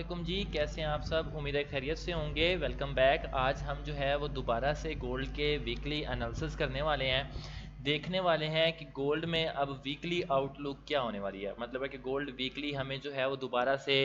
वालेकुम जी, कैसे हैं आप सब। उम्मीद है खैरियत से होंगे। Welcome back. आज हम जो है वो दोबारा से गोल्ड के वीकली एनालिसिस करने वाले हैं। देखने वाले हैं कि गोल्ड में अब वीकली आउटलुक क्या होने वाली है। मतलब है कि गोल्ड वीकली हमें जो है वो दोबारा से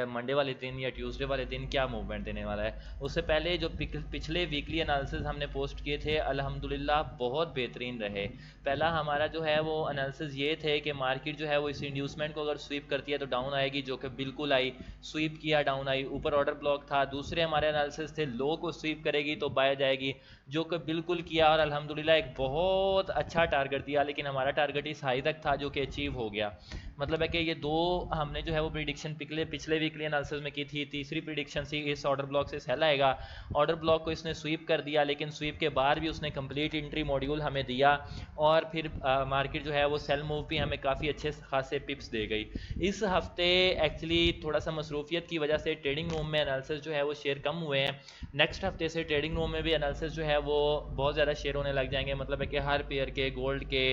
मंडे वाले दिन या ट्यूसडे वाले दिन क्या मूवमेंट देने वाला है। उससे पहले जो पिछले वीकली एनालिसिस हमने पोस्ट किए थे अल्हम्दुलिल्लाह बहुत बेहतरीन रहे। पहला हमारा जो है वो एनालिसिस ये थे कि मार्केट जो है वो इस इंड्यूसमेंट को अगर स्वीप करती है तो डाउन आएगी, जो कि बिल्कुल आई। स्वीप किया, डाउन आई, ऊपर ऑर्डर ब्लॉक था। दूसरे हमारे एनालिसिस थे लो को स्वीप करेगी तो बाय जाएगी, जो कि बिल्कुल किया और अल्हम्दुलिल्लाह एक बहुत अच्छा टारगेट दिया। लेकिन हमारा टारगेट इस हाई तक था जो कि अचीव हो गया। मतलब है कि ये दो हमने जो है वो प्रिडिक्शन पिछले वीकली एनालिसिस में की थी। तीसरी प्रिडिक्शन थी इस ऑर्डर ब्लॉक से सेल आएगा। ऑर्डर ब्लॉक को इसने स्वीप कर दिया, लेकिन स्वीप के बाद भी उसने कंप्लीट एंट्री मॉड्यूल हमें दिया और फिर मार्केट जो है वो सेल मूव भी हमें काफ़ी अच्छे खासे पिप्स दे गई। इस हफ्ते एक्चुअली थोड़ा सा मसरूफियत की वजह से ट्रेडिंग रूम में एनालिसिस जो है वो शेयर कम हुए हैं। नेक्स्ट हफ्ते से ट्रेडिंग रूम में भी एनालिसिस जो है वो बहुत ज़्यादा शेयर होने लग जाएंगे। मतलब है कि हर पेयर के, गोल्ड के,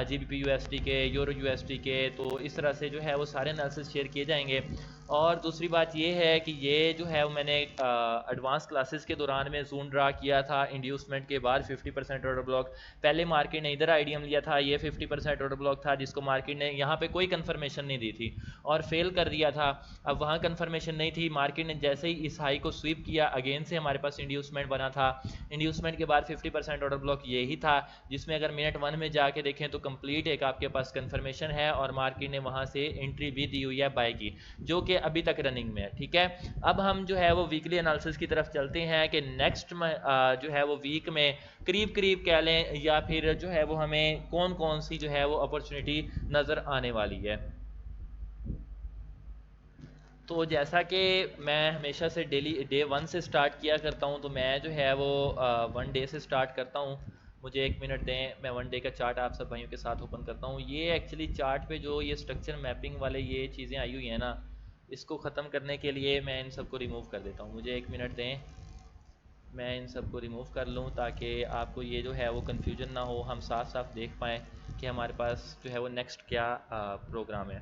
GBP USD के, यूरो USD के, तो इस तरह से जो है वो सारे एनालिसिस शेयर किए जाएंगे। और दूसरी बात ये है कि ये जो है वो मैंने एडवांस क्लासेस के दौरान में जून ड्रा किया था इंड्यूसमेंट के बाद 50% ऑर्डर ब्लॉक। पहले मार्केट ने इधर आईडीएम लिया था, ये 50% ऑर्डर ब्लॉक था जिसको मार्केट ने यहाँ पे कोई कंफर्मेशन नहीं दी थी और फेल कर दिया था। अब वहाँ कंफर्मेशन नहीं थी, मार्केट ने जैसे ही इस हाई को स्वीप किया अगेन से हमारे पास इंड्यूसमेंट बना था। इंड्यूसमेंट के बाद 50% ऑर्डर ब्लॉक यही था, जिसमें अगर मिनट 1 में जाके देखें तो कंप्लीट एक आपके पास कंफर्मेशन है और मार्केट ने वहाँ से एंट्री भी दी हुई है बाय की, जो कि अभी तक रनिंग में है। ठीक है, अब हम जो है वो वीकली एनालिसिस की तरफ चलते हैं कि नेक्स्ट जो है वो वीक में करीब करीब कह लें या फिर जो है वो हमें कौन कौन सी जो है वो अपॉर्चुनिटी नज़र आने वाली है। तो जैसा कि मैं हमेशा से डे 1 से स्टार्ट किया करता हूँ, तो मैं जो है वो 1 डे से स्टार्ट करता हूँ। मुझे 1 मिनट दें, मैं 1 डे का चार्ट आप सब भाइयों के साथ ओपन करता हूँ। ये एक्चुअली चार्ट पे जो ये स्ट्रक्चर मैपिंग वाले ये चीज़ें आई हुई हैं ना, इसको ख़त्म करने के लिए मैं इन सबको रिमूव कर देता हूँ। मुझे 1 मिनट दें, मैं इन सबको रिमूव कर लूँ ताकि आपको ये जो है वो कन्फ्यूजन ना हो, हम साफ साफ देख पाएँ कि हमारे पास जो है वो नेक्स्ट क्या प्रोग्राम है।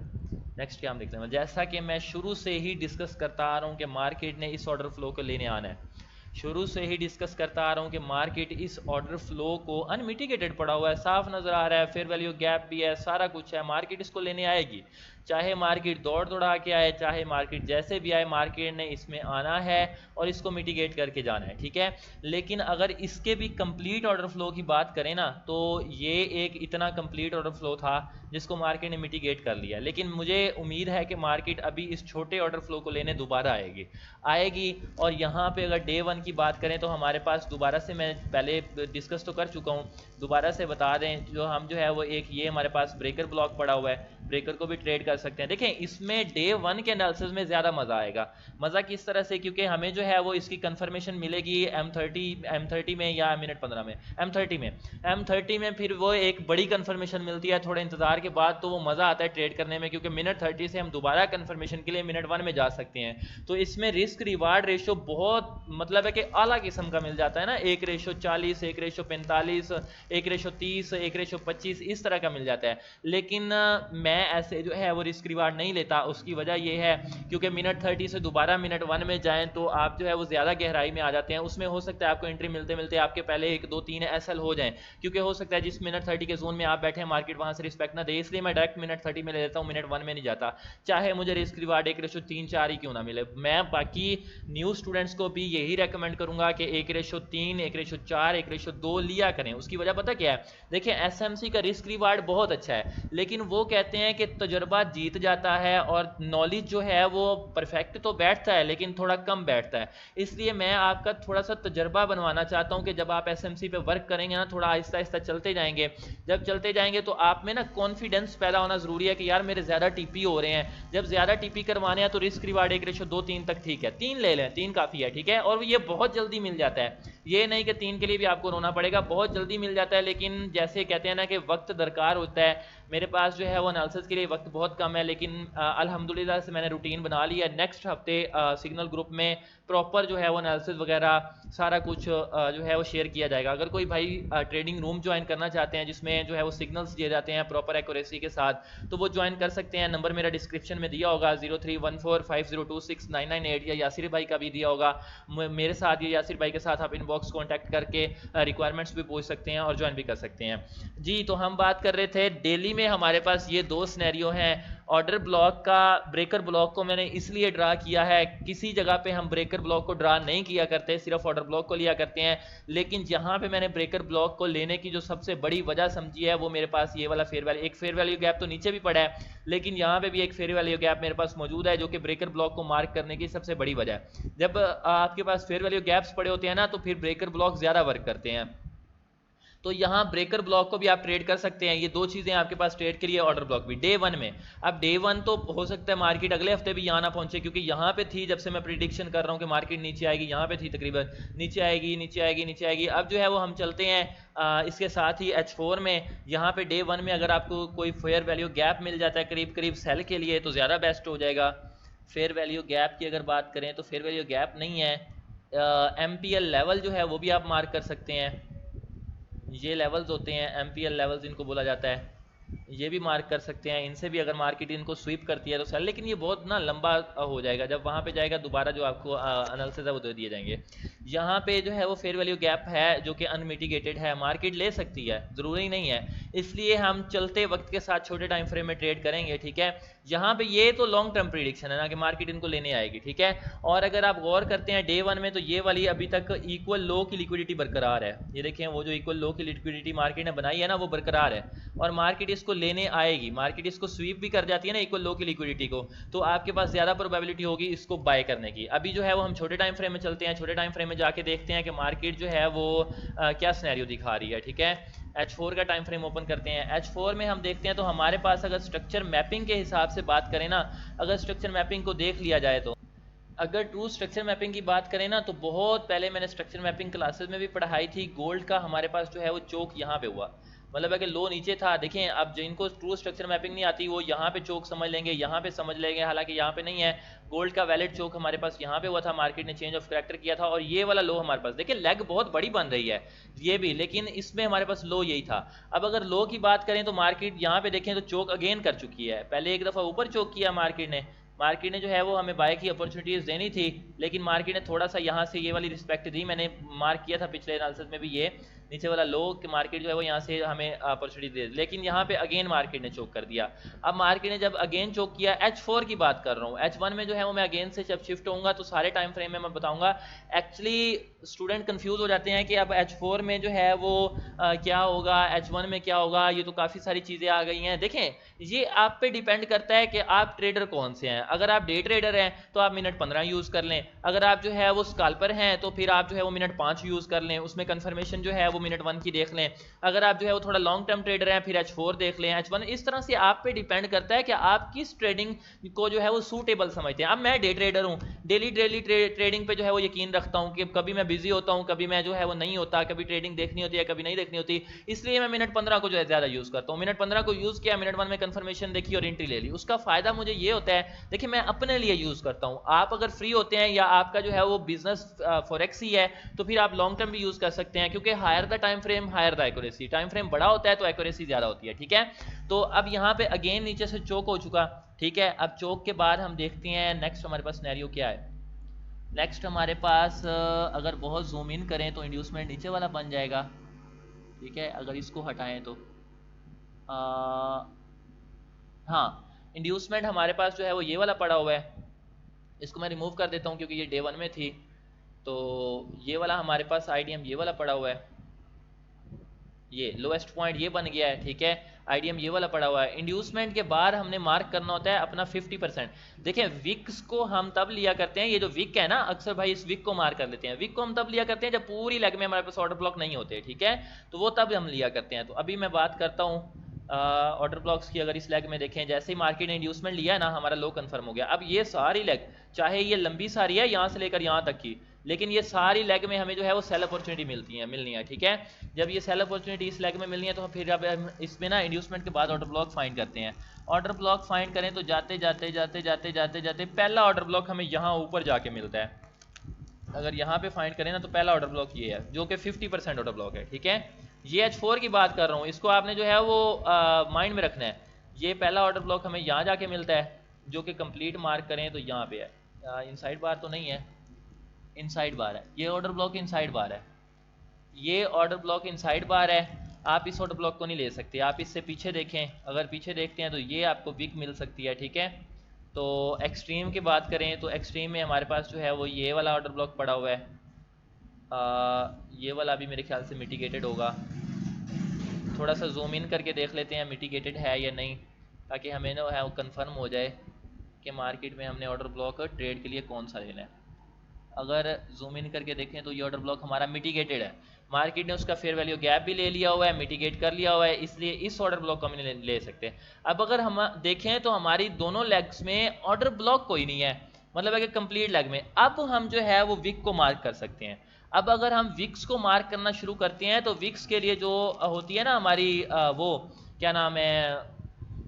नेक्स्ट क्या हम देखते हैं, जैसा कि मैं शुरू से ही डिस्कस करता आ रहा हूँ कि मार्केट ने इस ऑर्डर फ्लो को लेने आना है। शुरू से ही डिस्कस करता आ रहा हूँ कि मार्केट इस ऑर्डर फ्लो को अनमिटिगेटेड पड़ा हुआ है, साफ नज़र आ रहा है, फेयर वैल्यू गैप भी है, सारा कुछ है। मार्केट इसको लेने आएगी, चाहे मार्केट दौड़ दौड़ा के आए, चाहे मार्केट जैसे भी आए, मार्केट ने इसमें आना है और इसको मिटिगेट करके जाना है। ठीक है, लेकिन अगर इसके भी कंप्लीट ऑर्डर फ्लो की बात करें ना, तो ये एक इतना कंप्लीट ऑर्डर फ्लो था जिसको मार्केट ने मिटिगेट कर लिया। लेकिन मुझे उम्मीद है कि मार्केट अभी इस छोटे ऑर्डर फ्लो को लेने दोबारा आएगी। और यहाँ पे अगर डे 1 की बात करें तो हमारे पास दोबारा से, मैं पहले डिस्कस तो कर चुका हूँ, दोबारा से बता दें, जो हम जो है वो एक ये हमारे पास ब्रेकर ब्लॉक पड़ा हुआ है, ब्रेकर को भी ट्रेड कर सकते हैं। देखें, इसमें डे 1 के एनालिसिस में ज़्यादा मज़ा आएगा। मज़ा किस तरह से, क्योंकि हमें जो है वो इसकी कंफर्मेशन मिलेगी M30 में या मिनट 15 में, M30 में फिर वो एक बड़ी कंफर्मेशन मिलती है थोड़े इंतज़ार के बाद, तो वो मज़ा आता है ट्रेड करने में, क्योंकि मिनट 30 से हम दोबारा कंफर्मेशन के लिए मिनट 1 में जा सकते हैं। तो इसमें रिस्क रिवार्ड रेशो बहुत, मतलब है कि आला किस्म का मिल जाता है ना, 1:40, 1:45, 1:30, 1:25, इस तरह का मिल जाता है। लेकिन मैं ऐसे जो है वो रिस्क रिवार्ड नहीं लेता। उसकी वजह यह है क्योंकि मिनट 30 से दोबारा मिनट 1 में जाएं तो आप जो है वो ज़्यादा गहराई में आ जाते हैं। उसमें हो सकता है आपको एंट्री मिलते मिलते आपके पहले 1 2 3 SL हो जाएं, क्योंकि हो सकता है जिस मिनट 30 के जोन में आप बैठे हैं मार्केट वहाँ से रिस्पेक्ट ना दे, इसलिए मैं डायरेक्ट मिनट 30 में ले लेता हूँ, मिनट 1 में नहीं जाता, चाहे मुझे रिस्क रिवार्ड 1:3-4 ही क्यों ना मिले। मैं बाकी न्यू स्टूडेंट्स को भी यही रेकमेंड करूंगा कि 1:3, 1:4, 1:2 लिया करें। उसकी वजह पता क्या है, देखिए SMC का रिस्क रिवार्ड बहुत अच्छा है, लेकिन वो कहते हैं कि तजुर्बा जीत जाता है और नॉलेज जो है वो परफेक्ट तो बैठता है लेकिन थोड़ा कम बैठता है। इसलिए मैं आपका थोड़ा सा तजुर्बा बनवाना चाहता हूं कि जब आप SMC पे वर्क करेंगे ना, थोड़ा आहिस्ता आहिस्ता चलते जाएंगे। जब चलते जाएंगे तो आप में ना कॉन्फिडेंस पैदा होना जरूरी है कि यार मेरे ज़्यादा TP हो रहे हैं। जब ज़्यादा TP करवाने हैं तो रिस्क रिवार्ड 1:2-3 तक ठीक है, 3 ले लें, 3 काफ़ी है। ठीक है, और ये बहुत जल्दी मिल जाता है, ये नहीं कि 3 के लिए भी आपको रोना पड़ेगा, बहुत जल्दी मिल जाता है, लेकिन जैसे कहते हैं ना कि वक्त दरकार होता है, मेरे पास जो है वो एनालिसिस के लिए वक्त बहुत कम है, लेकिन अल्हम्दुलिल्लाह से मैंने रूटीन बना लिया है। नेक्स्ट हफ्ते सिग्नल ग्रुप में प्रॉपर जो है वो एनालिसिस वगैरह सारा कुछ जो है वो शेयर किया जाएगा। अगर कोई भाई ट्रेडिंग रूम ज्वाइन करना चाहते हैं जिसमें जो है वो सिग्नल्स दिए जाते हैं प्रॉपर एक्यूरेसी के साथ, तो वो ज्वाइन कर सकते हैं। नंबर मेरा डिस्क्रिप्शन में दिया होगा 0314502699 या यासिर भाई का भी दिया होगा। मेरे साथ या यासिर भाई के साथ आप इनबॉक्स कॉन्टैक्ट करके रिक्वायरमेंट्स भी पूछ सकते हैं और ज्वाइन भी कर सकते हैं जी। तो हम बात कर रहे थे डेली में हमारे पास ये दो सिनेरियो हैं। ऑर्डर ब्लॉक का, ब्रेकर ब्लॉक को मैंने इसलिए ड्रा किया है, किसी जगह पे हम ब्रेकर ब्लॉक को ड्रा नहीं किया करते, सिर्फ ऑर्डर ब्लॉक को लिया करते हैं। लेकिन जहां पे मैंने ब्रेकर ब्लॉक को लेने की जो सबसे बड़ी वजह समझी है वो मेरे पास ये वाला फेयर वैल्यू, एक फेयर वैल्यू गैप तो नीचे भी पड़ा है, लेकिन यहाँ पे भी एक फेयर वैल्यू गैप मेरे पास मौजूद है जो कि ब्रेकर ब्लॉक को मार्क करने की सबसे बड़ी वजह है। जब आपके पास फेयर वैल्यू गैप्स पड़े होते हैं ना, तो फिर ब्रेकर ब्लॉक ज़्यादा वर्क करते हैं। तो यहाँ ब्रेकर ब्लॉक को भी आप ट्रेड कर सकते हैं। ये दो चीज़ें आपके पास ट्रेड के लिए, ऑर्डर ब्लॉक भी डे वन में। अब डे वन तो हो सकता है मार्केट अगले हफ्ते भी यहाँ ना पहुंचे, क्योंकि यहाँ पे थी, जब से मैं प्रिडिक्शन कर रहा हूँ कि मार्केट नीचे आएगी, यहाँ पे थी तकरीबन, नीचे आएगी नीचे आएगी नीचे आएगी। अब जो है वो हम चलते हैं इसके साथ ही H4 में। यहाँ पे डे वन में अगर आपको कोई फेयर वैल्यू गैप मिल जाता है करीब करीब सेल के लिए, तो ज़्यादा बेस्ट हो जाएगा। फेयर वैल्यू गैप की अगर बात करें तो फेयर वैल्यू गैप नहीं है, MPL लेवल जो है वो भी आप मार्क कर सकते हैं। ये लेवल्स होते हैं MPL लेवल्स इनको बोला जाता है, ये भी मार्क कर सकते हैं। इनसे भी अगर मार्केट इनको स्वीप करती है तो सर, लेकिन ये बहुत ना लंबा हो जाएगा, जब वहाँ पे जाएगा दोबारा जो आपको एनालिसिस है वो दे दिए जाएंगे। यहाँ पे जो है वो फेयर वैल्यू गैप है जो कि अनमिटिगेटेड है, मार्केट ले सकती है, ज़रूरी नहीं है, इसलिए हम चलते वक्त के साथ छोटे टाइम फ्रेम में ट्रेड करेंगे, ठीक है। यहाँ पे ये तो लॉन्ग टर्म प्रिडिक्शन है ना कि मार्केट इनको लेने आएगी, ठीक है। और अगर आप गौर करते हैं डे वन में, तो ये वाली अभी तक इक्वल लो की लिक्विडिटी बरकरार है। ये देखें, वो जो इक्वल लो की लिक्विडिटी मार्केट ने बनाई है ना, वो बरकरार है, और मार्केट इसको लेने आएगी। मार्केट इसको स्वीप भी कर जाती है ना इक्वल लो की लिक्विडिटी को, तो आपके पास ज़्यादा प्रोबेबिलिटी होगी इसको बाय करने की। अभी जो है वो हम छोटे टाइम फ्रेम में चलते हैं, छोटे टाइम फ्रेम में जाके देखते हैं कि मार्केट जो है वो क्या सिनेरियो दिखा रही है, ठीक है। H4 का टाइम फ्रेम ओपन करते हैं। H4 में हम देखते हैं तो हमारे पास अगर स्ट्रक्चर मैपिंग के हिसाब से बात करें ना, अगर स्ट्रक्चर मैपिंग को देख लिया जाए, तो अगर ट्रू स्ट्रक्चर मैपिंग की बात करें ना, तो बहुत पहले मैंने स्ट्रक्चर मैपिंग क्लासेस में भी पढ़ाई थी। गोल्ड का हमारे पास जो है वो चोक यहाँ पे हुआ, मतलब है कि लो नीचे था। देखें, अब जिनको ट्रू स्ट्रक्चर मैपिंग नहीं आती वो यहाँ पे चोक समझ लेंगे, यहाँ पे समझ लेंगे, हालांकि यहाँ पे नहीं है। गोल्ड का वैलिड चोक हमारे पास यहाँ पे हुआ था, मार्केट ने चेंज ऑफ करैक्टर किया था, और ये वाला लो हमारे पास, देखिए लेग बहुत बड़ी बन रही है ये भी, लेकिन इसमें हमारे पास लो यही था। अब अगर लो की बात करें तो मार्केट यहाँ पे देखें तो चोक अगेन कर चुकी है। पहले एक दफ़ा ऊपर चोक किया मार्केट ने जो है वो हमें बाय की अपॉर्चुनिटीज़ देनी थी, लेकिन मार्केट ने थोड़ा सा यहाँ से ये वाली रिस्पेक्ट दी। मैंने मार्क किया था पिछले एनालिसिस में भी, ये नीचे वाला लो कि मार्केट जो है वो यहाँ से हमें अपॉर्चुनिटी दे, लेकिन यहाँ पे अगेन मार्केट ने चोक कर दिया। अब मार्केट ने जब अगेन चोक किया, H4 की बात कर रहा हूँ, H1 में जो है वो मैं अगेन से जब शिफ्ट होऊंगा तो सारे टाइम फ्रेम में मैं बताऊंगा। एक्चुअली स्टूडेंट कंफ्यूज हो जाते हैं कि अब H4 में जो है वो क्या होगा, H1 में क्या होगा, ये तो काफ़ी सारी चीज़ें आ गई हैं। देखें, ये आप पे डिपेंड करता है कि आप ट्रेडर कौन से हैं। अगर आप डे ट्रेडर हैं तो आप मिनट 15 यूज़ कर लें, अगर आप जो है वो स्काल्पर हैं तो फिर आप जो है वो मिनट 5 यूज़ कर लें, उसमें कन्फर्मेशन जो है वो मिनट 1 की देख लें। अगर आप जो है वो थोड़ा लॉन्ग टर्म ट्रेडर हैं फिर H4 देख लें, H1। इस तरह से आप पे डिपेंड करता है कि आप किस ट्रेडिंग को जो है वो सूटेबल समझते हैं। अब मैं डे ट्रेडर हूँ, डेली ट्रेडिंग पे जो है वो यकीन रखता हूँ कि कभी मैं बिजी होता हूँ, कभी मैं जो है वो नहीं होता, कभी ट्रेडिंग देखनी होती है, कभी नहीं देखनी होती, इसलिए मैं मिनट 15 को जो है ज़्यादा यूज़ करता हूँ। मिनट 15 को यूज़ किया, मिनट 1 में कन्फर्मेशन देखी और एंट्री ले ली। उसका फ़ायदा मुझे ये होता है, देखिए मैं अपने लिए यूज़ करता हूँ। आप अगर फ्री होते हैं या आपका जो है वो बिजनेस फॉरेक्स ही है तो फिर आप लॉन्ग टर्म भी यूज़ कर सकते हैं, क्योंकि higher the time frame higher the accuracy, time frame बड़ा होता है तो एक्यूरेसी ज़्यादा होती है, ठीक है। तो अब यहाँ पे अगेन नीचे से चोक हो चुका, ठीक है। अब चोक के बाद हम देखते हैं नेक्स्ट हमारे पास सिनेरियो क्या है। नेक्स्ट हमारे पास अगर बहुत जूम इन करें तो इंड्यूसमेंट नीचे वाला बन जाएगा, ठीक है। अगर इसको हटाएं तो हाँ, इंड्यूसमेंट हमारे पास जो है वो ये वाला पड़ा हुआ है, इसको मैं रिमूव कर देता हूँ क्योंकि ये डे 1 में थी। तो ये वाला हमारे पास IDM ये वाला पड़ा हुआ है, ये लोएस्ट पॉइंट ये बन गया है, ठीक है। IDM ये वाला पड़ा हुआ है। इंड्यूसमेंट के बाद हमने मार्क करना होता है अपना 50%। देखिए विक्स को हम तब लिया करते हैं, ये जो विक है ना, अक्सर भाई इस विक को मार कर लेते हैं। विक को हम तब लिया करते हैं जब पूरी लेग में हमारे पास ऑर्डर ब्लॉक नहीं होते, ठीक है, तो वो तब हम लिया करते हैं। तो अभी मैं बात करता हूँ ऑर्डर ब्लॉक्स की। अगर इस लेग में देखें, जैसे ही मार्केट ने इंड्यूसमेंट लिया है ना, हमारा लो कंफर्म हो गया। अब ये सारी लेग, चाहे ये लंबी सारी है यहाँ से लेकर यहाँ तक की, लेकिन ये सारी लेग में हमें जो है वो सेल अपॉर्चुनिटी मिलनी है, ठीक है। जब ये सेल अपॉर्चुनिटी इस लेग में मिलनी है तो फिर अब हम इसमें ना इंड्यूसमेंट के बाद ऑर्डर ब्लॉक फाइंड करते हैं। ऑर्डर ब्लॉक फाइंड करें तो जाते जाते जाते जाते जाते जाते पहला ऑर्डर ब्लॉक हमें यहाँ ऊपर जाके मिलता है। अगर यहाँ पे फाइंड करें ना तो पहला ऑर्डर ब्लॉक ये है जो कि 50% ऑर्डर ब्लॉक है, ठीक है। ये H4 की बात कर रहा हूँ, इसको आपने जो है वो माइंड में रखना है। ये पहला ऑर्डर ब्लॉक हमें यहाँ जाके मिलता है जो कि कंप्लीट मार्क करें तो यहाँ पे है। इनसाइड बार तो नहीं है, इनसाइड बार है, ये ऑर्डर ब्लॉक इनसाइड बार है, ये ऑर्डर ब्लॉक इनसाइड बार है। आप इस ऑर्डर ब्लॉक को नहीं ले सकते, आप इससे पीछे देखें, अगर पीछे देखते हैं तो ये आपको विक मिल सकती है, ठीक है। तो एक्सट्रीम की बात करें तो एक्सट्रीम में हमारे पास जो है वो ये वाला ऑर्डर ब्लॉक पड़ा हुआ है। ये वाला भी मेरे ख्याल से मिटिगेटेड होगा। थोड़ा सा जूम इन करके देख लेते हैं मिटिगेटेड है या नहीं, ताकि हमें ना है वो कंफर्म हो जाए कि मार्केट में हमने ऑर्डर ब्लॉक ट्रेड के लिए कौन सा लेना है। अगर जूम इन करके देखें तो ये ऑर्डर ब्लॉक हमारा मिटिगेटेड है, मार्केट ने उसका फेयर वैल्यू गैप भी ले लिया हुआ है, मिटिगेट कर लिया हुआ है, इसलिए इस ऑर्डर ब्लॉक को हम नहीं ले सकते। अब अगर हम देखें तो हमारी दोनों लेग्स में ऑर्डर ब्लॉक कोई नहीं है, मतलब है कि कंप्लीट लेग में। अब हम जो है वो विक को मार्क कर सकते हैं। अब अगर हम विक्स को मार्क करना शुरू करते हैं तो विक्स के लिए जो होती है ना हमारी वो क्या नाम है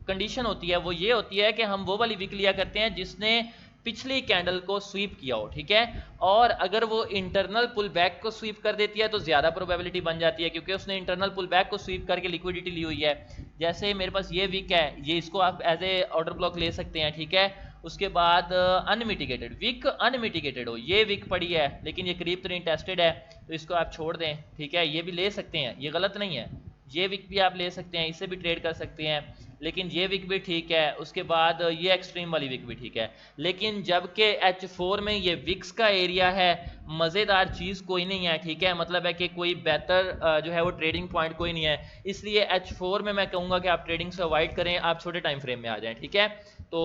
कंडीशन होती है, वो ये होती है कि हम वो वाली विक लिया करते हैं जिसने पिछली कैंडल को स्वीप किया हो, ठीक है। और अगर वो इंटरनल पुल बैक को स्वीप कर देती है तो ज़्यादा प्रोबेबिलिटी बन जाती है, क्योंकि उसने इंटरनल पुल बैक को स्वीप करके लिक्विडिटी ली हुई है। जैसे मेरे पास ये विक है, ये इसको आप एज ए ऑर्डर ब्लॉक ले सकते हैं, ठीक है। उसके बाद अनमिटिगेटेड विक, अनमिटिगेटेड हो, ये विक पड़ी है लेकिन ये करीब तरीन टेस्टेड है तो इसको आप छोड़ दें, ठीक है। ये भी ले सकते हैं, ये गलत नहीं है, ये विक भी आप ले सकते हैं, इससे भी ट्रेड कर सकते हैं, लेकिन ये विक भी ठीक है। उसके बाद ये एक्सट्रीम वाली विक भी ठीक है, लेकिन जबकि H4 में ये विक्स का एरिया है, मज़ेदार चीज़ कोई नहीं है, ठीक है। मतलब है कि कोई बेहतर जो है वो ट्रेडिंग पॉइंट कोई नहीं है, इसलिए H4 में मैं कहूँगा कि आप ट्रेडिंग से अवॉइड करें, आप छोटे टाइम फ्रेम में आ जाएं, ठीक है। तो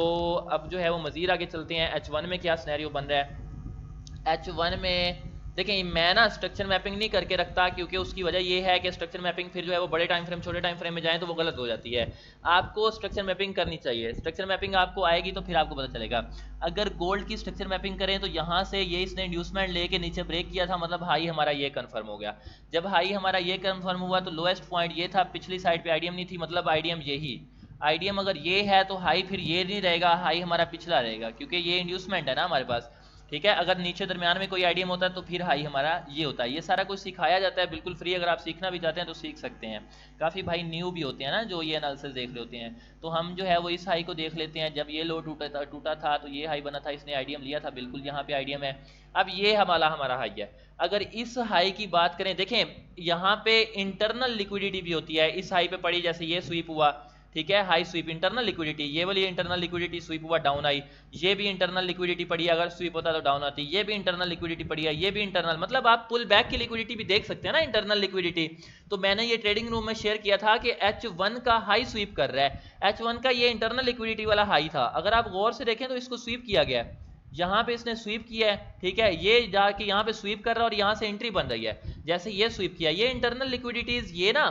अब जो है वो मज़ीद आगे चलते हैं, H1 में क्या सिनेरियो बन रहा है। H1 में देखें, मैं ना स्ट्रक्चर मैपिंग नहीं करके रखता, क्योंकि उसकी वजह ये है कि स्ट्रक्चर मैपिंग फिर जो है वो बड़े टाइम फ्रेम छोटे टाइम फ्रेम में जाएं तो वो गलत हो जाती है। आपको स्ट्रक्चर मैपिंग करनी चाहिए, स्ट्रक्चर मैपिंग आपको आएगी तो फिर आपको पता चलेगा। अगर गोल्ड की स्ट्रक्चर मैपिंग करें तो यहाँ से ये इसने इंड्यूसमेंट लेके नीचे ब्रेक किया था, मतलब हाई हमारा ये कन्फर्म हो गया। जब हाई हमारा ये कन्फर्म हुआ तो लोएस्ट पॉइंट ये था, पिछली साइड पर आईडीएम नहीं थी, मतलब आईडीएम यही, आईडीएम अगर ये है तो हाई फिर ये नहीं रहेगा, हाई हमारा पिछला रहेगा, क्योंकि ये इंड्यूसमेंट है ना हमारे पास, ठीक है। अगर नीचे दरमियान में कोई आईडीएम होता है तो फिर हाई हमारा ये होता है। ये सारा कुछ सिखाया जाता है बिल्कुल फ्री, अगर आप सीखना भी चाहते हैं तो सीख सकते हैं। काफ़ी भाई न्यू भी होते हैं ना जो ये एनालिसिस देख रहे होते हैं, तो हम जो है वो इस हाई को देख लेते हैं। जब ये लो टूटा था तो ये हाई बना था, इसने आईडीएम लिया था, बिल्कुल यहाँ पे आईडीएम है। अब ये हमारा हाई है। अगर इस हाई की बात करें, देखें यहाँ पे इंटरनल लिक्विडिटी भी होती है, इस हाई पे पड़ी, जैसे ये स्वीप हुआ, ठीक है, हाई स्वीप इंटरनल लिक्विडिटी, ये वाली इंटरनल लिक्विडिटी स्वीप हुआ डाउन आई, ये भी इंटरनल लिक्विडिटी पड़ी, अगर स्वीप होता तो डाउन आती, ये भी इंटरनल लिक्विडिटी पड़ी है, ये भी इंटरनल, मतलब आप पुल बैक की लिक्विडिटी भी देख सकते हैं ना, इंटरनल लिक्विडिटी। तो मैंने ये ट्रेडिंग रूम में शेयर किया था कि H1 का हाई स्वीप कर रहा है, H1 का ये इंटरनल लिक्विडिटी वाला हाई था। अगर आप गौर से देखें तो इसको स्वीप किया गया है, यहाँ पे इसने स्वीप किया है, ठीक है, ये जाके यहाँ पे स्वीप कर रहा है और यहाँ से एंट्री बन रही है, जैसे ये स्वीप किया, ये इंटरनल लिक्विडिटीज। ये ना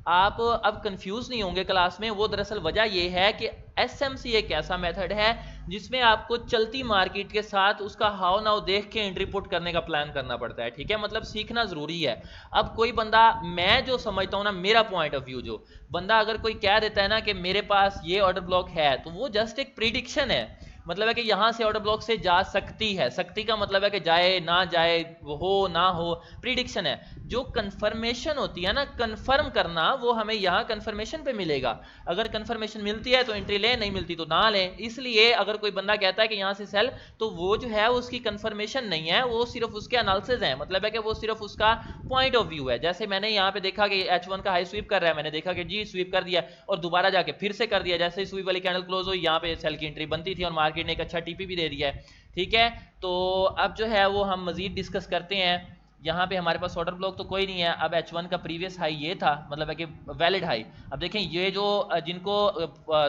आप अब कंफ्यूज नहीं होंगे क्लास में, वो दरअसल वजह ये है कि एसएमसी एक ऐसा मेथड है जिसमें आपको चलती मार्केट के साथ उसका हाउ नाउ देख के एंट्री पुट करने का प्लान करना पड़ता है, ठीक है। मतलब सीखना जरूरी है। अब कोई बंदा, मैं जो समझता हूँ ना, मेरा पॉइंट ऑफ व्यू, जो बंदा अगर कोई कह देता है ना कि मेरे पास ये ऑर्डर ब्लॉक है, तो वो जस्ट एक प्रिडिक्शन है, मतलब है कि यहाँ से ऑर्डर ब्लॉक से जा सकती है, सकती का मतलब है कि जाए ना जाए, हो ना हो, प्रिडिक्शन है। जो कंफर्मेशन होती है ना, कंफर्म करना, वो हमें यहाँ कंफर्मेशन पे मिलेगा। अगर कंफर्मेशन मिलती है तो एंट्री लें, नहीं मिलती तो ना लें। इसलिए अगर कोई बंदा कहता है कि यहाँ से सेल, तो वो जो है उसकी कंफर्मेशन नहीं है, वो सिर्फ उसके एनालिसिस है, मतलब है कि वो सिर्फ उसका पॉइंट ऑफ व्यू है। जैसे मैंने यहाँ पे देखा कि H1 का हाई स्वीप कर रहा है, मैंने देखा कि जी स्वीप कर दिया और दोबारा जाके फिर से कर दिया, जैसे स्वीप वाली कैंडल क्लोज हुई, यहाँ पे सेल की एंट्री बनती थी और मार्केट ने एक अच्छा टीपी भी दे दिया है, ठीक है। तो अब जो है वो हम मजीद डिस्कस करते हैं। यहाँ पे हमारे पास ऑर्डर ब्लॉक तो कोई नहीं है। अब H1 का प्रीवियस हाई ये था, मतलब है कि वैलिड हाई। अब देखें, ये जो जिनको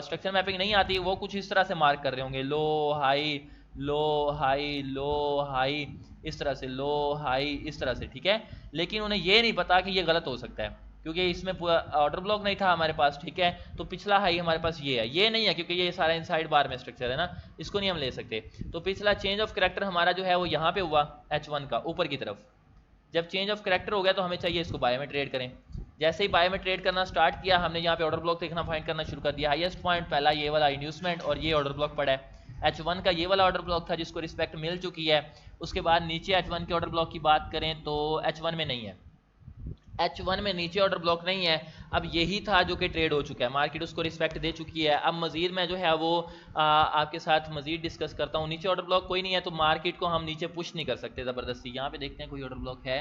स्ट्रक्चर मैपिंग नहीं आती वो कुछ इस तरह से मार्क कर रहे होंगे, low high low high low high, इस तरह से लो हाई, इस तरह से, ठीक है। लेकिन उन्हें ये नहीं पता कि ये गलत हो सकता है, क्योंकि इसमें पूरा ऑर्डर ब्लॉक नहीं था हमारे पास, ठीक है। तो पिछला हाई हमारे पास ये है, ये नहीं है क्योंकि ये सारा इनसाइड बार में स्ट्रक्चर है ना, इसको नहीं हम ले सकते। तो पिछला चेंज ऑफ करेक्टर हमारा जो है वो यहाँ पे हुआ H1 का ऊपर की तरफ। जब चेंज ऑफ करेक्टर हो गया तो हमें चाहिए इसको बाय में ट्रेड करें। जैसे ही बाय में ट्रेड करना स्टार्ट किया हमने यहाँ पे ऑर्डर ब्लॉक देखना फाइंड करना शुरू कर दिया। हाईएस्ट पॉइंट पहला ये वाला इंड्यूसमेंट और ये ऑर्डर ब्लॉक पड़ा है। H1 का ये वाला ऑर्डर ब्लॉक था जिसको रिस्पेक्ट मिल चुकी है। उसके बाद नीचे H1 के ऑर्डर ब्लॉक की बात करें तो H1 में नहीं है, H1 में नीचे ऑर्डर ब्लॉक नहीं है। अब यही था जो कि ट्रेड हो चुका है, मार्केट उसको रिस्पेक्ट दे चुकी है। अब मजीद मैं जो है वो आपके साथ मजीद डिस्कस करता हूँ। नीचे ऑर्डर ब्लॉक कोई नहीं है तो मार्केट को हम नीचे पुश नहीं कर सकते ज़बरदस्ती। यहाँ पे देखते हैं कोई ऑर्डर ब्लॉक है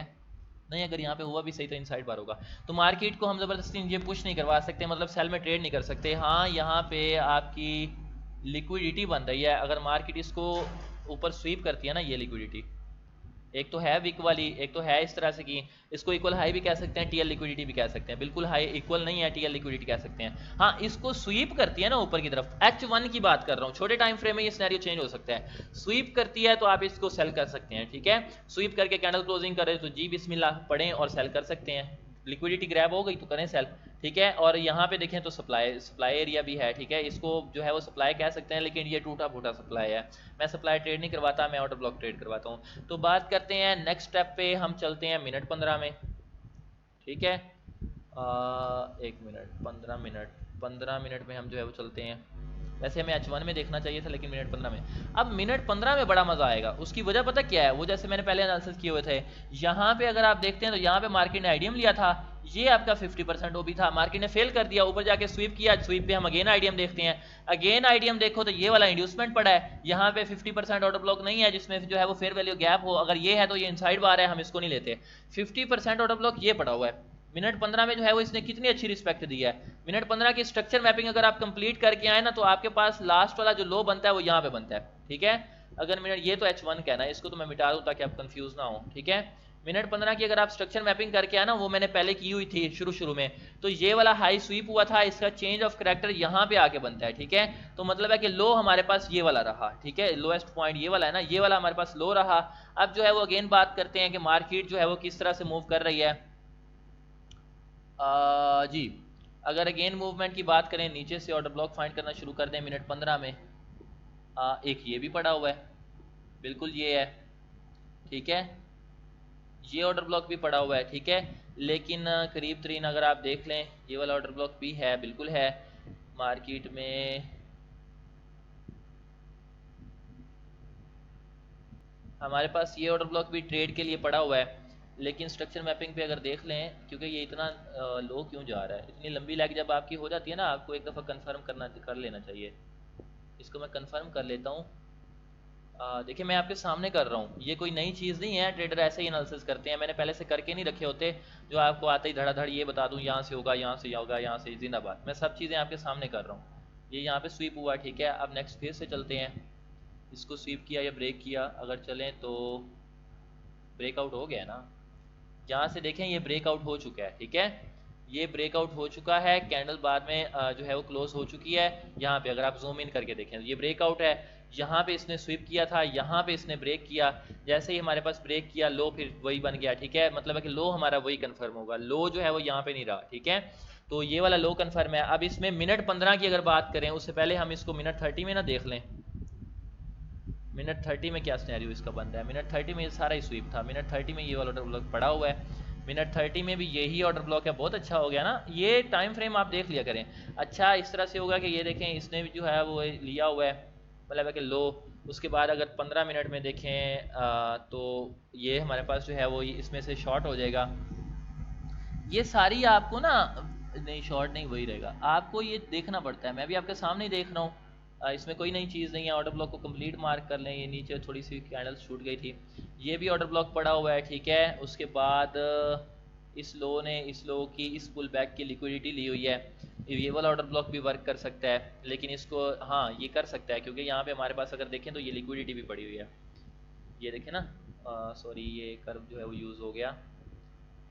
नहीं, अगर यहाँ पे हुआ भी सही तो इनसाइड बार होगा। तो मार्केट को हम ज़बरदस्ती ये पुश नहीं करवा सकते, मतलब सेल में ट्रेड नहीं कर सकते। हाँ यहाँ पे आपकी लिक्विडिटी बन रही है, अगर मार्केट इसको ऊपर स्वीप करती है ना, ये लिक्विडिटी एक तो है विक वाली, एक तो है इस तरह से की, इसको इक्वल हाई भी कह सकते हैं, टीएल लिक्विडिटी भी कह सकते हैं। बिल्कुल हाई इक्वल नहीं है, टीएल लिक्विडिटी कह सकते हैं। हाँ इसको स्वीप करती है ना ऊपर की तरफ, H1 की बात कर रहा हूँ। छोटे टाइम फ्रेम में ये सिनेरियो चेंज हो सकता है। स्वीप करती है तो आप इसको सेल कर सकते हैं, ठीक है। स्वीप करके कैंडल क्लोजिंग करे तो जी बिस्मिल्लाह पढ़ें और सेल कर सकते हैं। लिक्विडिटी ग्रैब हो गई तो करें सेल, ठीक है। और यहाँ पे देखें तो सप्लाई एरिया भी है, ठीक है। इसको जो है वो सप्लाई कह सकते हैं, लेकिन ये टूटा फूटा सप्लाई है। मैं सप्लाई ट्रेड नहीं करवाता, मैं ऑर्डर ब्लॉक ट्रेड करवाता हूँ। तो बात करते हैं नेक्स्ट स्टेप पे, हम चलते हैं मिनट 15 में, ठीक है। 1 मिनट 15 मिनट में हम जो है वो चलते हैं। वैसे हमें H1 में देखना चाहिए था लेकिन मिनट 15 में। अब मिनट 15 में बड़ा मजा आएगा, उसकी वजह पता क्या है? वो जैसे मैंने पहले एनालिसिस किए हुए थे, यहाँ पे अगर आप देखते हैं तो यहाँ पे मार्केट ने आईडीएम लिया था, ये आपका 50% ओबी था, मार्केट ने फेल कर दिया, ऊपर जाके स्वीप किया। स्वीप पे हम अगेन आईडीएम देखते हैं, अगेन आईडीएम देखो तो ये वाला इंड्यूसमेंट पड़ा है। यहाँ पे 50% ऑर्डर ब्लॉक नहीं है जिसमें जो है वो फेयर वैल्यू गैप हो, अगर ये है तो ये इनसाइड बार है, हम इसको नहीं लेते। 50% ऑर्डर ब्लॉक ये पड़ा हुआ है। मिनट 15 में जो है वो इसने कितनी अच्छी रिस्पेक्ट दी है। मिनट 15 की स्ट्रक्चर मैपिंग अगर आप कंप्लीट करके आए ना तो आपके पास लास्ट वाला जो लो बनता है वो यहाँ पे बनता है, ठीक है। अगर मिनट ये तो H1 कहना है, इसको तो मैं मिटा दूं ताकि आप कंफ्यूज ना हो, ठीक है। मिनट 15 की अगर आप स्ट्रक्चर मैपिंग करके आए ना, वो मैंने पहले की हुई थी शुरू में, तो ये वाला हाई स्वीप हुआ था, इसका चेंज ऑफ करेक्टर यहाँ पे आके बनता है, ठीक है। तो मतलब है कि लो हमारे पास ये वाला रहा, ठीक है। लोएस्ट पॉइंट ये वाला है ना, ये वाला हमारे पास लो रहा। अब जो है वो अगेन बात करते हैं कि मार्केट जो है वो किस तरह से मूव कर रही है। जी अगर अगेन मूवमेंट की बात करें, नीचे से ऑर्डर ब्लॉक फाइंड करना शुरू कर दें मिनट 15 में। एक ये भी पड़ा हुआ है, बिल्कुल ये है, ठीक है। ये ऑर्डर ब्लॉक भी पड़ा हुआ है, ठीक है। लेकिन करीब तरीन अगर आप देख लें, ये वाला ऑर्डर ब्लॉक भी है, बिल्कुल है। मार्केट में हमारे पास ये ऑर्डर ब्लॉक भी ट्रेड के लिए पड़ा हुआ है, लेकिन स्ट्रक्चर मैपिंग पे अगर देख लें, क्योंकि ये इतना लो क्यों जा रहा है, इतनी लंबी लैग जब आपकी हो जाती है ना, आपको एक दफ़ा कंफर्म कर लेना चाहिए। इसको मैं कंफर्म कर लेता हूँ। देखिए मैं आपके सामने कर रहा हूँ, ये कोई नई चीज़ नहीं है, ट्रेडर ऐसे ही एनालिसिस करते हैं, मैंने पहले से करके नहीं रखे होते जो आपको आते ही धड़ाधड़ ये बता दूँ यहाँ से होगा, यहाँ से होगा, यहाँ से जिंदाबाद। मैं सब चीज़ें आपके सामने कर रहा हूँ। ये यहाँ पे स्वीप हुआ, ठीक है। अब नेक्स्ट फेज से चलते हैं, इसको स्वीप किया या ब्रेक किया, अगर चलें तो ब्रेकआउट हो गया ना, जहाँ से देखें ये ब्रेकआउट हो चुका है, ठीक है। ये ब्रेकआउट हो चुका है, कैंडल बाद में जो है वो क्लोज हो चुकी है। यहाँ पे अगर आप जूम इन करके देखें तो ये ब्रेकआउट है, यहाँ पे इसने स्वीप किया था, यहाँ पे इसने ब्रेक किया, जैसे ही हमारे पास ब्रेक किया लो फिर वही बन गया, ठीक है। मतलब है कि लो हमारा वही कंफर्म होगा, लो जो है वो यहाँ पे नहीं रहा, ठीक है। तो ये वाला लो कंफर्म है। अब इसमें मिनट 15 की अगर बात करें, उससे पहले हम इसको मिनट 30 में ना देख लें। मिनट 30 में क्या सिनेरियो इसका बनता है। मिनट 30 में ये सारा ही स्वीप था, मिनट 30 में ये वाला ऑर्डर ब्लॉक पड़ा हुआ है, मिनट 30 में भी यही ऑर्डर ब्लॉक है। बहुत अच्छा हो गया ना, ये टाइम फ्रेम आप देख लिया करें। अच्छा इस तरह से होगा कि ये देखें इसने भी जो है वो लिया हुआ है, मतलब है कि लो। उसके बाद अगर 15 मिनट में देखें तो ये हमारे पास जो है वो इसमें से शॉर्ट हो जाएगा। ये सारी आपको ना, नहीं शॉर्ट नहीं वही रहेगा, आपको ये देखना पड़ता है। मैं भी आपके सामने ही देख रहा हूँ, इसमें कोई नई चीज़ नहीं है। ऑर्डर ब्लॉक को कंप्लीट मार्क कर लें, ये नीचे थोड़ी सी कैंडल छूट गई थी, ये भी ऑर्डर ब्लॉक पड़ा हुआ है, ठीक है। उसके बाद इस लो की इस पुल बैक की लिक्विडिटी ली हुई है, ये वाला ऑर्डर ब्लॉक भी वर्क कर सकता है, लेकिन इसको हाँ ये कर सकता है क्योंकि यहाँ पे हमारे पास अगर देखें तो ये लिक्विडिटी भी पड़ी हुई है। ये देखें ना, सॉरी ये कर्व जो है वो यूज़ हो गया,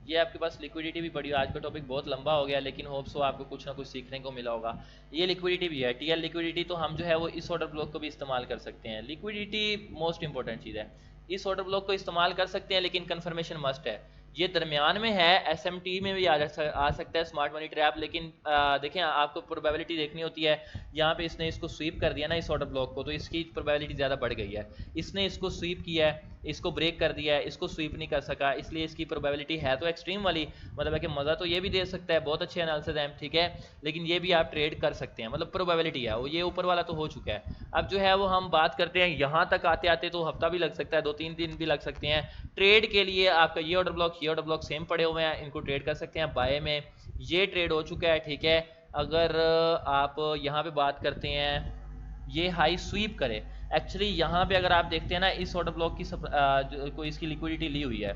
ये आपके पास लिक्विडिटी भी पड़ी है। आज का टॉपिक बहुत लंबा हो गया, लेकिन होप्स हो आपको कुछ ना कुछ सीखने को मिला होगा। ये लिक्विडिटी भी है, टीएल लिक्विडिटी, तो हम जो है वो इस ऑर्डर ब्लॉक को भी इस्तेमाल कर सकते हैं। लिक्विडिटी मोस्ट इंपॉर्टेंट चीज़ है, इस ऑर्डर ब्लॉक को इस्तेमाल कर सकते हैं, लेकिन कंफर्मेशन मस्ट है। ये दरमियान में है, SMT में भी आ सकता है स्मार्ट मनी ट्रैप, लेकिन देखें आपको प्रोबेबिलिटी देखनी होती है। यहाँ पे इसने इसको स्वीप कर दिया ना इस ऑर्डर ब्लॉक को, तो इसकी प्रोबेबिलिटी ज़्यादा बढ़ गई है। इसने इसको स्वीप किया है, इसको ब्रेक कर दिया है, इसको स्वीप नहीं कर सका, इसलिए इसकी प्रोबेबिलिटी है तो एक्सट्रीम वाली, मतलब है कि मज़ा तो ये भी दे सकता है, बहुत अच्छे एनालिसिस हैं, ठीक है, लेकिन ये भी आप ट्रेड कर सकते हैं, मतलब प्रोबेबिलिटी है वो, ये ऊपर वाला तो हो चुका है। अब जो है वो हम बात करते हैं, यहाँ तक आते आते तो हफ्ता भी लग सकता है, 2-3 दिन भी लग सकते हैं। ट्रेड के लिए आपका ये ऑर्डर ब्लॉक सेम पड़े हुए हैं, इनको ट्रेड कर सकते हैं। बाय में ये ट्रेड हो चुका है, ठीक है। अगर आप यहाँ पे बात करते हैं, ये हाई स्वीप करे, एक्चुअली यहाँ पे अगर आप देखते हैं ना, इस ऑर्डर ब्लॉक की कोई इसकी लिक्विडिटी ली हुई है,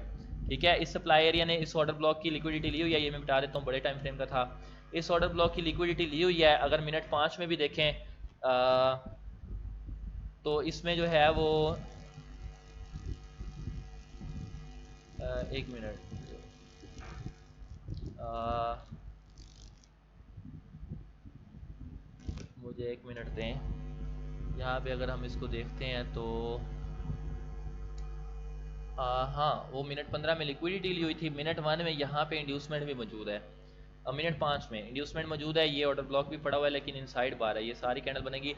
ठीक है, इस सप्लाई एरिया ने इस ऑर्डर ब्लॉक की लिक्विडिटी ली हुई है, ये मैं बता देता हूँ, बड़े टाइम फ्रेम का था। इस ऑर्डर ब्लॉक की लिक्विडिटी ली हुई है, अगर मिनट 5 में भी देखें तो इसमें जो है वो एक मिनट, मुझे एक मिनट दें। यहाँ पे अगर हम इसको देखते हैं तो हाँ, वो मिनट 15 में लिक्विडिटी ली हुई थी, मिनट 1 में यहाँ पे इंड्यूसमेंट भी मौजूद है, मिनट 5 में इंड्यूसमेंट मौजूद है, ये ऑर्डर ब्लॉक भी पड़ा हुआ है, लेकिन इनसाइड बार है, ये सारी कैंडल बनेगी।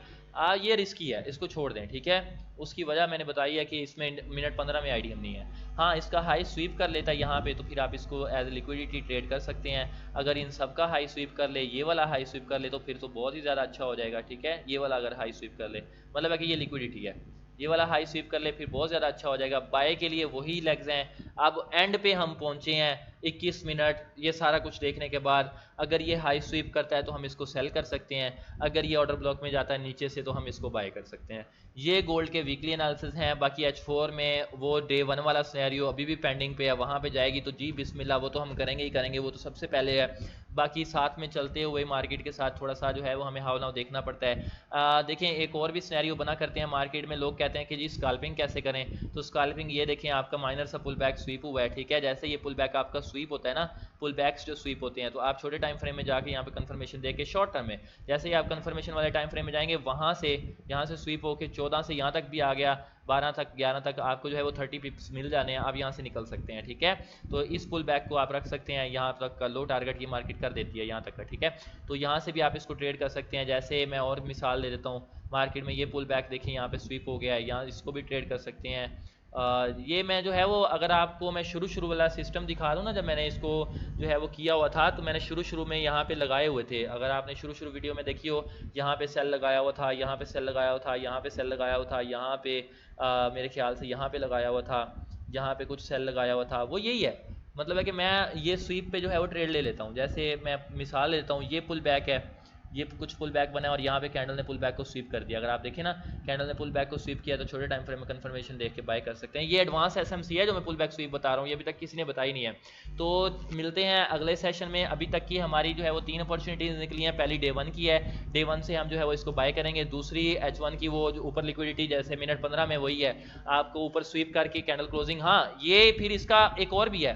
ये रिस्की है, इसको छोड़ दें, ठीक है। उसकी वजह मैंने बताई है कि इसमें मिनट 15 में आईडीएम नहीं है। हाँ, इसका हाई स्वीप कर लेता है यहाँ पे, तो फिर आप इसको एज लिक्विडिटी ट्रेड कर सकते हैं। अगर इन सब का हाई स्वीप कर ले, ये वाला हाई स्वीप कर ले, तो फिर तो बहुत ही ज़्यादा अच्छा हो जाएगा, ठीक है। ये वाला अगर हाई स्वीप कर ले, मतलब है कि ये लिक्विडिटी है, ये वाला हाई स्वीप कर ले, फिर बहुत ज़्यादा अच्छा हो जाएगा। बाय के लिए वही लेग्स हैं। अब एंड पे हम पहुंचे हैं 21 मिनट, ये सारा कुछ देखने के बाद अगर ये हाई स्वीप करता है तो हम इसको सेल कर सकते हैं, अगर ये ऑर्डर ब्लॉक में जाता है नीचे से तो हम इसको बाय कर सकते हैं। ये गोल्ड के वीकली एनालिसिस हैं। बाकी H4 में वो डे 1 वाला सिनेरियो अभी भी पेंडिंग पे है, वहाँ पे जाएगी तो जी बिस्मिल्लाह, वो तो हम करेंगे ही करेंगे, वो तो सबसे पहले है। बाकी साथ में चलते हुए मार्केट के साथ थोड़ा सा जो है वो हमें हाव नाव देखना पड़ता है। देखें, एक और भी सिनेरियो बना करते हैं मार्केट में, लोग कहते हैं कि जी स्काल्पिंग कैसे करें, तो स्काल्पिंग ये देखें, आपका माइनर सा पुल बैक स्वीप हुआ है, ठीक है। जैसे ये पुल बैक आपका स्वीप होता है ना, पुल बैक्स जो स्वीप होते हैं, तो आप छोटे टाइम फ्रेम में जाके यहाँ पे कंफर्मेशन दे के शॉर्ट टर्म में, जैसे ही आप कंफर्मेशन वाले टाइम फ्रेम में जाएंगे, वहाँ से यहाँ से स्वीप होके 14 से यहाँ तक भी आ गया, 12 तक 11 तक आपको जो है वो 30 पिप्स मिल जाने हैं, आप यहाँ से निकल सकते हैं, ठीक है। तो इस पुल बैक को आप रख सकते हैं, यहाँ तक का लो टारगेट की मार्केट कर देती है यहाँ तक का, ठीक है। तो यहाँ से भी आप इसको ट्रेड कर सकते हैं। जैसे मैं और मिसाल दे देता हूँ, मार्केट में ये पुल बैक देखें, यहाँ पे स्वीप हो गया है, यहाँ इसको भी ट्रेड कर सकते हैं। ये मैं जो है वो, अगर आपको मैं शुरू वाला सिस्टम दिखा दूँ ना, जब मैंने इसको जो है वो किया हुआ था, तो मैंने शुरू में यहाँ पे लगाए हुए थे, अगर आपने शुरू वीडियो में देखी हो, यहाँ पे सेल लगाया हुआ था, यहाँ पे सेल लगाया हुआ था, यहाँ पे सेल लगाया हुआ था, यहाँ पे मेरे ख्याल से यहाँ पे लगाया हुआ था, यहाँ पे कुछ सेल लगाया हुआ था, वो यही है। मतलब है कि मैं ये स्वीप पे जो है वो ट्रेड ले लेता हूँ। जैसे मैं मिसाल लेता हूँ, ये पुल बैक है, ये कुछ पुल बैक बना है और यहाँ पे कैंडल ने पुल बैक को स्वीप कर दिया। अगर आप देखें ना, कैंडल ने पुल बैक को स्वीप किया, तो छोटे टाइम फ्रेम में कंफर्मेशन देख के बाय कर सकते हैं। ये एडवांस SMC है जो मैं पुल बैक स्वीप बता रहा हूँ, ये अभी तक किसी ने बताई नहीं है। तो मिलते हैं अगले सेशन में। अभी तक की हमारी जो है वो 3 अपॉर्चुनिटीज़ निकली हैं। पहली डे 1 की है, डे 1 से हम जो है वो इसको बाय करेंगे। दूसरी H1 की, वो जो ऊपर लिक्विडिटी जैसे मिनट 15 में वही है, आपको ऊपर स्वीप करके कैंडल क्लोजिंग। हाँ, ये फिर इसका एक और भी है,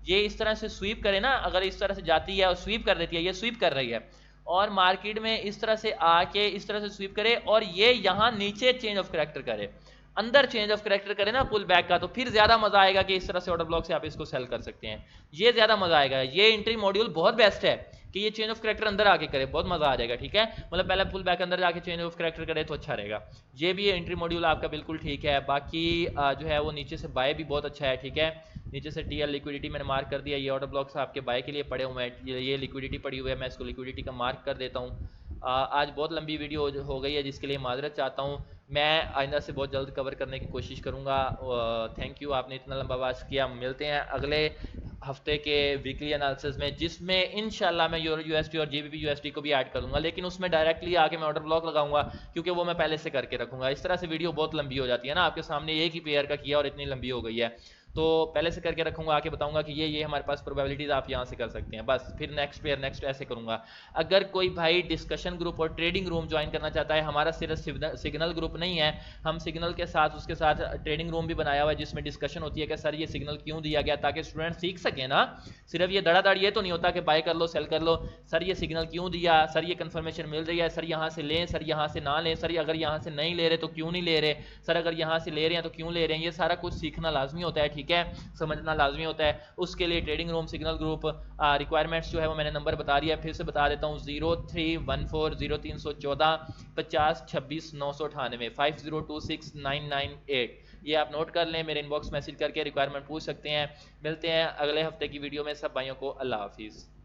ये इस तरह से स्वीप करे ना, अगर इस तरह से जाती है और स्वीप कर देती है, ये स्वीप कर रही है और मार्केट में इस तरह से आके इस तरह से स्वीप करे और ये यहाँ नीचे चेंज ऑफ करैक्टर करे, अंदर चेंज ऑफ करैक्टर करे ना पुल बैक का, तो फिर ज्यादा मजा आएगा कि इस तरह से ऑर्डर ब्लॉक से आप इसको सेल कर सकते हैं। ये ज्यादा मजा आएगा। ये एंट्री मॉड्यूल बहुत बेस्ट है कि ये चेंज ऑफ करैक्टर अंदर आके करे, बहुत मजा आ जाएगा, ठीक है। मतलब पहले पुल बैक अंदर जाके चेंज ऑफ करैक्टर करे तो अच्छा रहेगा। ये भी एंट्री मॉड्यूल आपका बिल्कुल ठीक है। बाकी जो है वो नीचे से बाय भी बहुत अच्छा है, ठीक है। नीचे से TL लिक्विडिटी मैंने मार्क कर दिया, ये ऑर्डर ब्लॉक्स आपके बाय के लिए पड़े हुए हैं, ये लिक्विडिटी पड़ी हुई है, मैं इसको लिक्विडिटी का मार्क कर देता हूँ। आज बहुत लंबी वीडियो हो गई है, जिसके लिए माजरत चाहता हूँ। मैं आइंदा से बहुत जल्द कवर करने की कोशिश करूँगा। थैंक यू, आपने इतना लंबा बात किया। मिलते हैं अगले हफ्ते के वीकली एनालिसिस में, जिसमें इंशाल्लाह मैं यूरो USD और GBP USD को भी ऐड करूँगा, लेकिन उसमें डायरेक्टली आके मैं ऑर्डर ब्लॉक लगाऊंगा, क्योंकि वो मैं पहले से करके रखूँगा। इस तरह से वीडियो बहुत लंबी हो जाती है ना, आपके सामने एक ही पेयर का किया और इतनी लंबी हो गई है, तो पहले से करके रखूंगा, आके बताऊंगा कि ये हमारे पास प्रोबेबिलिटीज आप यहाँ से कर सकते हैं, बस फिर नेक्स्ट पेयर नेक्स्ट ऐसे करूंगा। अगर कोई भाई डिस्कशन ग्रुप और ट्रेडिंग रूम ज्वाइन करना चाहता है, हमारा सिर्फ सिग्नल ग्रुप नहीं है, हम सिग्नल के साथ उसके साथ ट्रेडिंग रूम भी बनाया हुआ है, जिसमें डिस्कशन होती है कि सर ये सिग्नल क्यों दिया गया, ताकि स्टूडेंट सीख सके ना। सिर्फ ये धड़ाधड़ ये तो नहीं होता कि बाय कर लो सेल कर लो, सर ये सिग्नल क्यों दिया, सर ये कंफर्मेशन मिल रही है, सर यहाँ से लें, सर यहाँ से ना लें, सर अगर यहाँ से नहीं ले रहे तो क्यों नहीं ले रहे, सर अगर यहाँ से ले रहे हैं तो क्यों ले रहे हैं, ये सारा कुछ सीखना लाजमी होता है, ठीक है, समझना लाजमी होता है। उसके लिए trading room signal group requirements जो है वो मैंने नंबर बता दिया, फिर से बता देता हूँ 03140314 50269985026998। ये आप नोट कर लें, मेरे इनबॉक्स मैसेज करके रिक्वायरमेंट पूछ सकते हैं। मिलते हैं अगले हफ्ते की वीडियो में, सब भाइयों को अल्लाह हाफिज़।